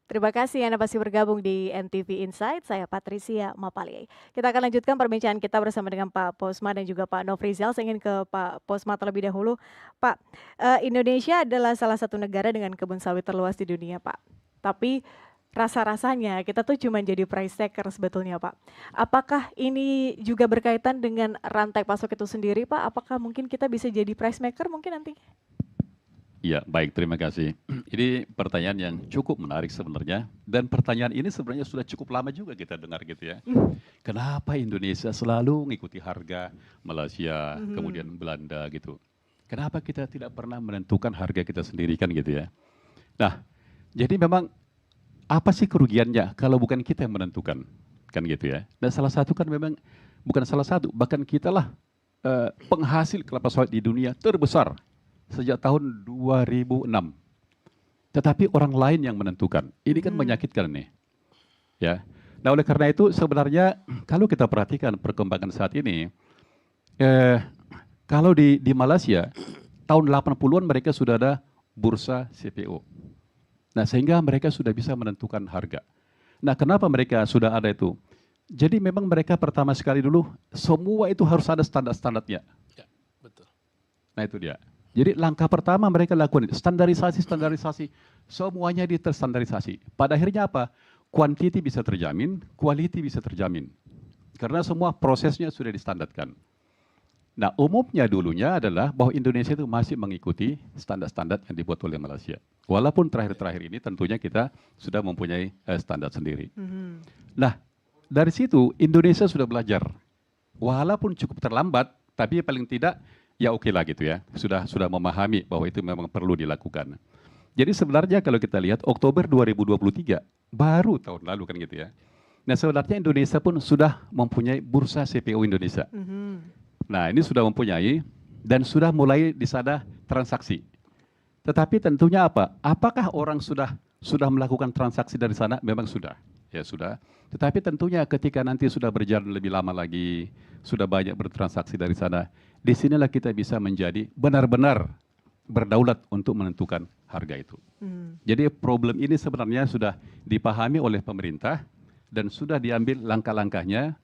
Terima kasih Anda masih bergabung di NTV Insight, saya Patricia Mapali. Kita akan lanjutkan perbincangan kita bersama dengan Pak Posma dan juga Pak Nofrizal. Saya ingin ke Pak Posma terlebih dahulu. Pak, Indonesia adalah salah satu negara dengan kebun sawit terluas di dunia, Pak. Tapi rasa-rasanya kita tuh cuma jadi price taker sebetulnya, Pak. Apakah ini juga berkaitan dengan rantai pasok itu sendiri, Pak? Apakah mungkin kita bisa jadi price maker mungkin nanti? Ya, baik, terima kasih. Ini pertanyaan yang cukup menarik sebenarnya, dan pertanyaan ini sebenarnya sudah cukup lama juga kita dengar gitu ya. Kenapa Indonesia selalu mengikuti harga Malaysia, kemudian Mhm. Belanda gitu. Kenapa kita tidak pernah menentukan harga kita sendiri kan gitu ya. Nah, jadi memang apa sih kerugiannya kalau bukan kita yang menentukan, kan gitu ya. Dan salah satu kan memang, bukan salah satu, bahkan kitalah penghasil kelapa sawit di dunia terbesar sejak tahun 2006. Tetapi orang lain yang menentukan. Ini kan Mhm. menyakitkan nih. Ya. Nah, oleh karena itu sebenarnya kalau kita perhatikan perkembangan saat ini, eh, kalau di Malaysia tahun 80-an mereka sudah ada bursa CPO. Nah, sehingga mereka sudah bisa menentukan harga. Nah, kenapa mereka sudah ada itu? Jadi memang mereka pertama sekali dulu semua itu harus ada standar-standarnya. Ya, betul. Nah, itu dia. Jadi langkah pertama mereka lakukan standarisasi, standarisasi, semuanya diterstandarisasi. Pada akhirnya apa? Quantity bisa terjamin, quality bisa terjamin. Karena semua prosesnya sudah distandarkan. Nah, umumnya dulunya adalah bahwa Indonesia itu masih mengikuti standar-standar yang dibuat oleh Malaysia. Walaupun terakhir-terakhir ini tentunya kita sudah mempunyai standar sendiri. Mhm. Nah, dari situ Indonesia sudah belajar. Walaupun cukup terlambat, tapi paling tidak ya oke lah gitu ya. Sudah memahami bahwa itu memang perlu dilakukan. Jadi sebenarnya kalau kita lihat Oktober 2023, baru tahun lalu kan gitu ya. Nah, sebenarnya Indonesia pun sudah mempunyai bursa CPO Indonesia. Mhm. Nah, ini sudah mempunyai dan sudah mulai di sana transaksi. Tetapi tentunya apa? Apakah orang sudah melakukan transaksi dari sana? Memang sudah. Ya sudah. Tetapi tentunya ketika nanti sudah berjalan lebih lama lagi, sudah banyak bertransaksi dari sana, disinilah kita bisa menjadi benar-benar berdaulat untuk menentukan harga itu. Mhm. Jadi problem ini sebenarnya sudah dipahami oleh pemerintah dan sudah diambil langkah-langkahnya,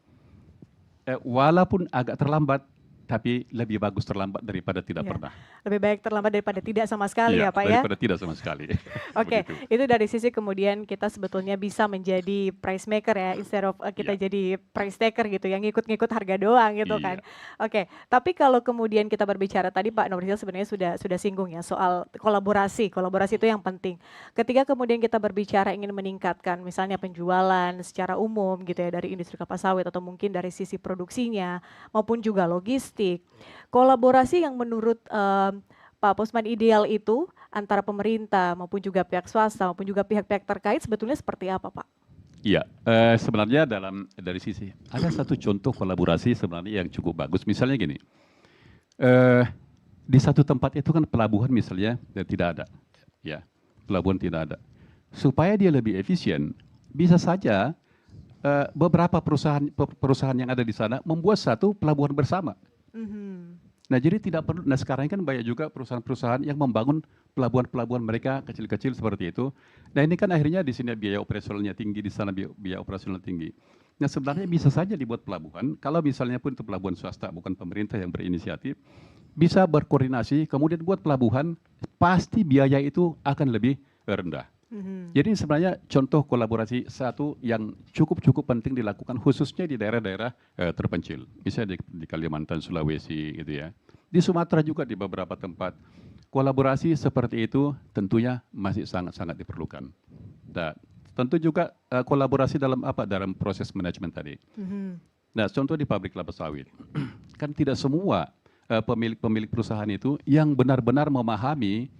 walaupun agak terlambat, tapi lebih bagus terlambat daripada tidak Iya, pernah. lebih baik terlambat daripada tidak sama sekali Iya, ya, Pak, ya? daripada tidak sama sekali. Oke, Begitu. itu dari sisi kemudian kita sebetulnya bisa menjadi price maker ya, instead of, kita Iya, jadi price taker gitu, yang ngikut-ngikut harga doang gitu kan. iya, Oke, tapi kalau kemudian kita berbicara tadi Pak Nuril sebenarnya sudah singgung ya soal kolaborasi, kolaborasi itu yang penting. Ketika kemudian kita berbicara ingin meningkatkan misalnya penjualan secara umum gitu ya dari industri kelapa sawit atau mungkin dari sisi produksinya maupun juga logistik, kolaborasi yang menurut, Pak Posman ideal itu antara pemerintah maupun juga pihak swasta maupun juga pihak-pihak terkait sebetulnya seperti apa, Pak? iya. Sebenarnya dari sisi ada satu contoh kolaborasi sebenarnya yang cukup bagus. Misalnya gini, eh, di satu tempat itu kan pelabuhan misalnya tidak ada, ya pelabuhan tidak ada. Supaya dia lebih efisien, bisa saja beberapa perusahaan yang ada di sana membuat satu pelabuhan bersama. Mhm. Nah, jadi tidak perlu. Nah, sekarang kan banyak juga perusahaan-perusahaan yang membangun pelabuhan-pelabuhan mereka kecil-kecil seperti itu. Nah, ini kan akhirnya di sini biaya operasionalnya tinggi, di sana biaya operasional tinggi. Nah, sebenarnya bisa saja dibuat pelabuhan, kalau misalnya pun itu pelabuhan swasta, bukan pemerintah yang berinisiatif, bisa berkoordinasi, kemudian buat pelabuhan, pasti biaya itu akan lebih rendah. Mhm. Jadi sebenarnya contoh kolaborasi satu yang cukup penting dilakukan khususnya di daerah-daerah terpencil. Misalnya di Kalimantan, Sulawesi gitu ya. Di Sumatera juga di beberapa tempat. Kolaborasi seperti itu tentunya masih sangat-sangat diperlukan. Dan tentu juga kolaborasi dalam apa? Dalam proses manajemen tadi. Mhm. Nah, contoh di pabrik kelapa sawit. Kan tidak semua pemilik-pemilik perusahaan itu yang benar-benar memahami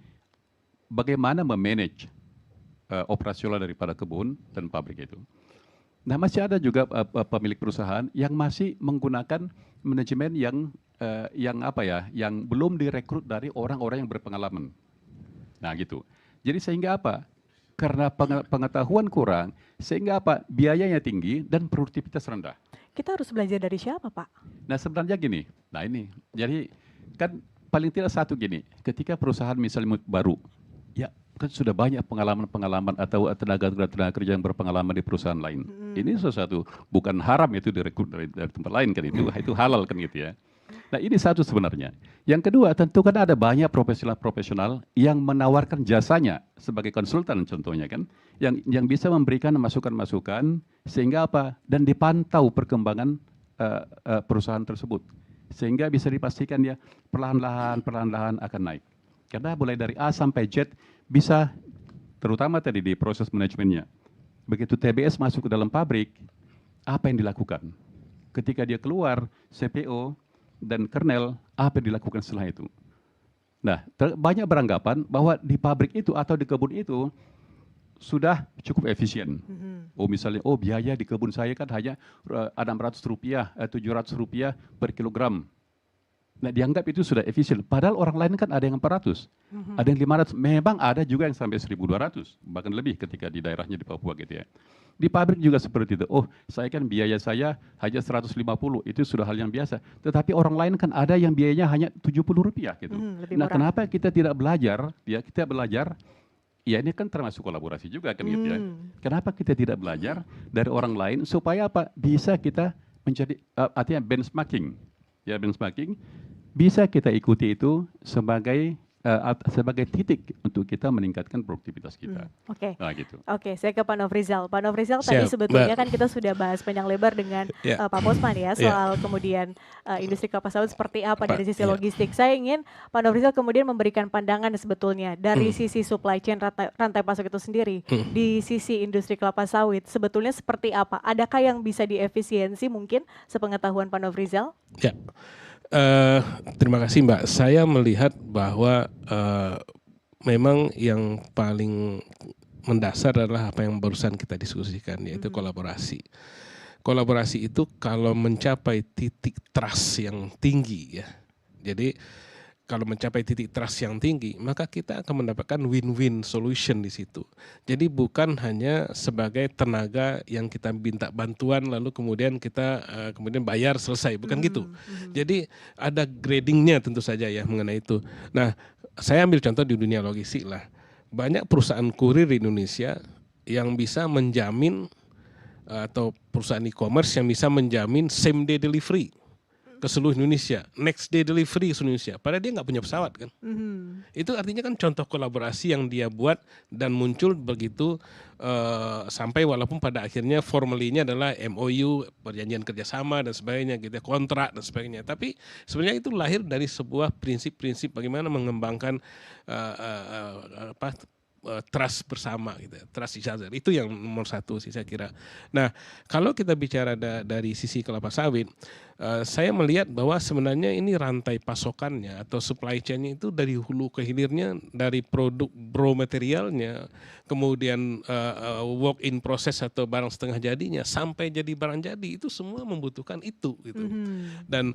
bagaimana memanage operasional daripada kebun dan pabrik itu. Nah, masih ada juga pemilik perusahaan yang masih menggunakan manajemen yang apa ya, yang belum direkrut dari orang-orang yang berpengalaman. Nah, gitu. Jadi sehingga apa? Karena pengetahuan kurang, sehingga apa? Biayanya tinggi dan produktivitas rendah. Kita harus belajar dari siapa, Pak? Nah, sebenarnya gini. Nah, ini. Jadi kan paling tidak satu gini, ketika perusahaan misalnya baru, ya kan sudah banyak pengalaman-pengalaman atau tenaga kerja yang berpengalaman di perusahaan lain. Ini sesuatu bukan haram itu direkrut dari tempat lain kan, itu halal kan gitu ya. Nah ini satu sebenarnya. Yang kedua tentu kan ada banyak profesional-profesional yang menawarkan jasanya sebagai konsultan contohnya kan, yang bisa memberikan masukan-masukan sehingga apa, dan dipantau perkembangan perusahaan tersebut sehingga bisa dipastikan dia perlahan-lahan akan naik. Karena mulai dari A sampai Z bisa, terutama tadi di proses manajemennya. Begitu TBS masuk ke dalam pabrik, apa yang dilakukan? Ketika dia keluar, CPO dan kernel, apa yang dilakukan setelah itu? Nah, banyak beranggapan bahwa di pabrik itu atau di kebun itu sudah cukup efisien. Oh misalnya, oh biaya di kebun saya kan hanya Rp600, Rp700 per kilogram. Nah dianggap itu sudah efisien, padahal orang lain kan ada yang 400, ada yang 500, memang ada juga yang sampai 1.200, bahkan lebih ketika di daerahnya di Papua gitu ya. Di pabrik juga seperti itu, oh saya kan biaya saya hanya 150, itu sudah hal yang biasa. Tetapi orang lain kan ada yang biayanya hanya Rp70 gitu. Nah kenapa kita tidak belajar, ya kita belajar, ya ini kan termasuk kolaborasi juga kan gitu ya. Kenapa kita tidak belajar dari orang lain supaya apa, bisa kita menjadi, artinya benchmarking. Ya benchmarking, bisa kita ikuti itu sebagai titik untuk kita meningkatkan produktivitas kita. Oke. Nah, gitu. Oke, saya ke Pak Nofrizal. Pak Nofrizal, tadi sebetulnya kan kita sudah bahas panjang lebar dengan Pak Posman ya soal kemudian industri kelapa sawit seperti apa dari sisi logistik. Saya ingin Pak Nofrizal kemudian memberikan pandangan sebetulnya dari sisi supply chain rantai pasok itu sendiri, di sisi industri kelapa sawit sebetulnya seperti apa? Adakah yang bisa diefisiensi mungkin sepengetahuan Pak Nofrizal? Ya. Terima kasih Mbak. Saya melihat bahwa memang yang paling mendasar adalah apa yang barusan kita diskusikan, yaitu kolaborasi. Kolaborasi itu kalau mencapai titik trust yang tinggi ya. Jadi kalau mencapai titik trust yang tinggi, maka kita akan mendapatkan win-win solution di situ. Jadi bukan hanya sebagai tenaga yang kita minta bantuan lalu kemudian kita kemudian bayar selesai, bukan gitu. Jadi ada gradingnya tentu saja ya mengenai itu. Nah, saya ambil contoh di dunia logistik lah. Banyak perusahaan kurir di Indonesia yang bisa menjamin atau perusahaan e-commerce yang bisa menjamin same day delivery ke seluruh Indonesia, next day delivery ke seluruh Indonesia, padahal dia nggak punya pesawat kan. Itu artinya kan contoh kolaborasi yang dia buat dan muncul begitu sampai walaupun pada akhirnya formalinya adalah MOU, perjanjian kerjasama dan sebagainya, gitu, kontrak dan sebagainya. Tapi sebenarnya itu lahir dari sebuah prinsip-prinsip bagaimana mengembangkan trust bersama gitu, trust each other. Itu yang nomor satu sih saya kira. Nah, kalau kita bicara dari sisi kelapa sawit, saya melihat bahwa sebenarnya ini rantai pasokannya atau supply chain-nya itu dari hulu ke hilirnya, dari produk raw materialnya, kemudian work in process atau barang setengah jadinya sampai jadi barang jadi, itu semua membutuhkan itu gitu. Dan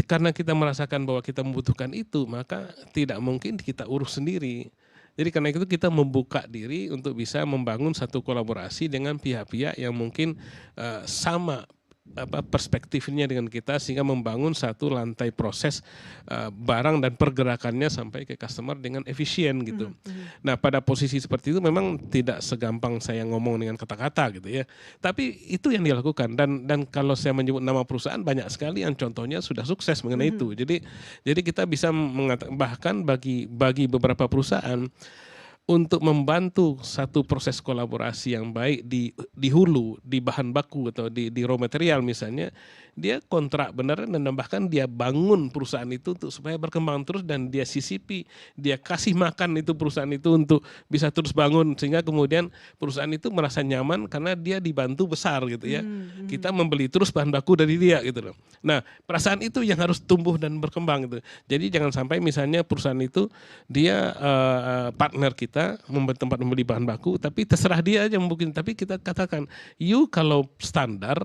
karena kita merasakan bahwa kita membutuhkan itu, maka tidak mungkin kita urus sendiri. Jadi karena itu kita membuka diri untuk bisa membangun satu kolaborasi dengan pihak-pihak yang mungkin sama perspektifnya dengan kita, sehingga membangun satu lantai proses barang dan pergerakannya sampai ke customer dengan efisien gitu. Nah pada posisi seperti itu memang tidak segampang saya ngomong dengan kata-kata gitu ya. Tapi itu yang dilakukan dan kalau saya menyebut nama perusahaan banyak sekali yang contohnya sudah sukses mengenai itu. Jadi kita bisa mengatakan bahkan bagi beberapa perusahaan untuk membantu satu proses kolaborasi yang baik di hulu, di bahan baku atau di raw material misalnya, dia kontrak beneran dan bahkan dia bangun perusahaan itu untuk supaya berkembang terus dan dia sisipi, dia kasih makan itu perusahaan itu untuk bisa terus bangun sehingga kemudian perusahaan itu merasa nyaman karena dia dibantu besar gitu ya. Kita membeli terus bahan baku dari dia gitu loh. Nah, perasaan itu yang harus tumbuh dan berkembang gitu. Jadi jangan sampai misalnya perusahaan itu dia partner kita tempat membeli bahan baku, tapi terserah dia aja mungkin. Tapi kita katakan, you kalau standar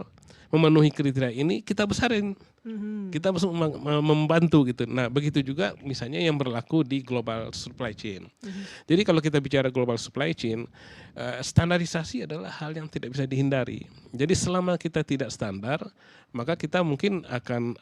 memenuhi kriteria ini kita besarin. Kita harus membantu gitu. Nah, begitu juga misalnya yang berlaku di global supply chain. Jadi kalau kita bicara global supply chain, standarisasi adalah hal yang tidak bisa dihindari. Jadi selama kita tidak standar, maka kita mungkin akan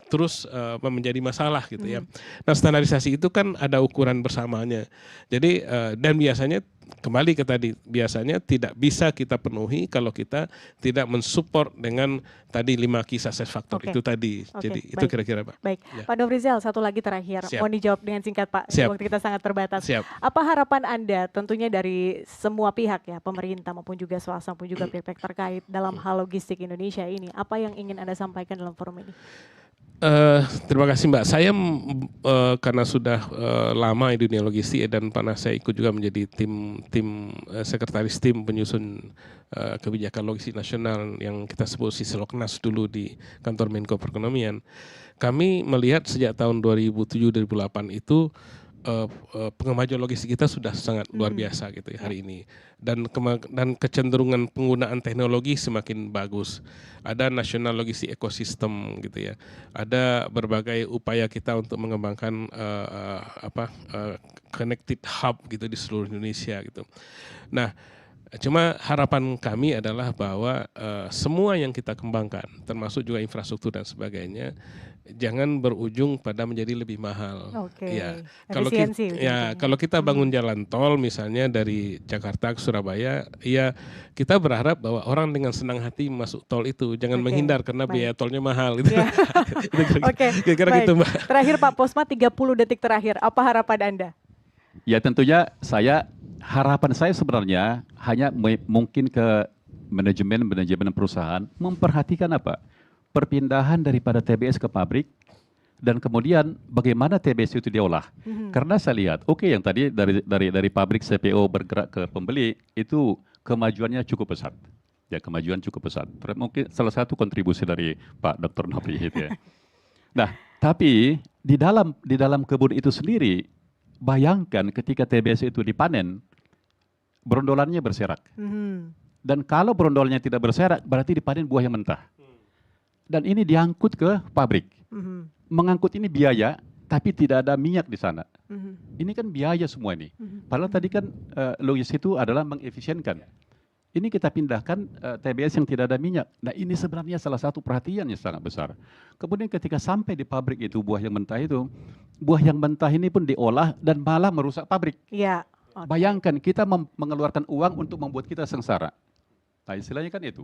terus menjadi masalah gitu ya. Nah, standarisasi itu kan ada ukuran bersamanya. Jadi dan biasanya kembali ke tadi, biasanya tidak bisa kita penuhi kalau kita tidak mensupport dengan tadi 5 key success factor itu tadi. Jadi itu kira-kira Pak. Baik, Ya. Pak Nofrizal, satu lagi terakhir. Siap. Mohon dijawab dengan singkat Pak, Siap. waktu kita sangat terbatas. Siap. Apa harapan Anda tentunya dari semua pihak ya, pemerintah maupun juga swasta maupun juga pihak terkait dalam hal logistik Indonesia ini? Apa yang ingin Anda sampaikan dalam forum ini? Terima kasih Mbak. Saya karena sudah lama di dunia logistik dan pernah saya ikut juga menjadi sekretaris tim penyusun kebijakan logistik nasional yang kita sebut Sisiloknas dulu di kantor Menko Perekonomian. Kami melihat sejak tahun 2007-2008 itu pengemajuan logistik kita sudah sangat luar biasa gitu ya hari ini, dan kecenderungan penggunaan teknologi semakin bagus. Ada national logistik ekosistem gitu ya, ada berbagai upaya kita untuk mengembangkan connected hub gitu di seluruh Indonesia gitu. Nah, cuma harapan kami adalah bahwa semua yang kita kembangkan, termasuk juga infrastruktur dan sebagainya, jangan berujung pada menjadi lebih mahal. Ya, kalau kita bangun jalan tol misalnya dari Jakarta ke Surabaya, ya kita berharap bahwa orang dengan senang hati masuk tol itu, jangan menghindar karena biaya tolnya mahal. Gitu. Kira-kira gitu Mbak. Terakhir Pak Posma, 30 detik terakhir, apa harapan Anda? Ya tentunya harapan saya sebenarnya hanya mungkin ke manajemen perusahaan memperhatikan perpindahan daripada TBS ke pabrik, dan kemudian bagaimana TBS itu diolah. Karena saya lihat, yang tadi dari pabrik CPO bergerak ke pembeli itu kemajuannya cukup pesat. Ya, kemajuan cukup pesat. Mungkin salah satu kontribusi dari Pak Dr. Nofri itu ya. Nah, tapi di dalam kebun itu sendiri, bayangkan ketika TBS itu dipanen, brondolannya berserak. Dan kalau brondolnya tidak berserak, berarti dipanen buah yang mentah. Dan ini diangkut ke pabrik. Mengangkut ini biaya, tapi tidak ada minyak di sana. Ini kan biaya semua ini. Padahal tadi kan logis itu adalah mengefisienkan. Ini kita pindahkan TBS yang tidak ada minyak. Nah, ini sebenarnya salah satu perhatian yang sangat besar. Kemudian ketika sampai di pabrik itu, buah yang mentah ini pun diolah dan malah merusak pabrik. Ya. Bayangkan kita mengeluarkan uang untuk membuat kita sengsara. Nah, istilahnya kan itu.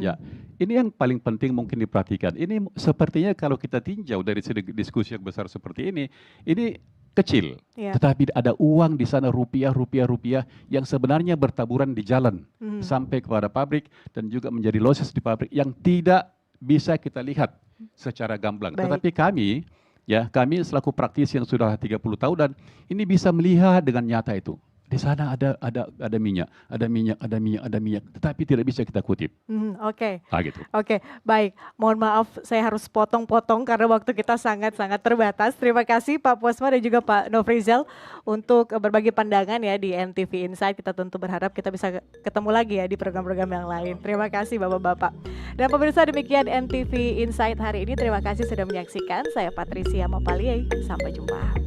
Ya, ini yang paling penting mungkin diperhatikan. Ini sepertinya kalau kita tinjau dari diskusi yang besar seperti ini kecil. Tetapi ada uang di sana, rupiah yang sebenarnya bertaburan di jalan sampai kepada pabrik dan juga menjadi losses di pabrik yang tidak bisa kita lihat secara gamblang. Tetapi kami selaku praktisi yang sudah 30 tahun dan ini bisa melihat dengan nyata itu. Di sana ada minyak, tetapi tidak bisa kita kutip. Gitu. Baik. Mohon maaf, saya harus potong-potong karena waktu kita sangat-sangat terbatas. Terima kasih Pak Posma dan juga Pak Nofrizal untuk berbagi pandangan ya di NTV Insight. Kita tentu berharap kita bisa ketemu lagi ya di program-program yang lain. Terima kasih Bapak-Bapak. Dan pemirsa, demikian NTV Insight hari ini. Terima kasih sudah menyaksikan. Saya Patricia Mapalie. Sampai jumpa.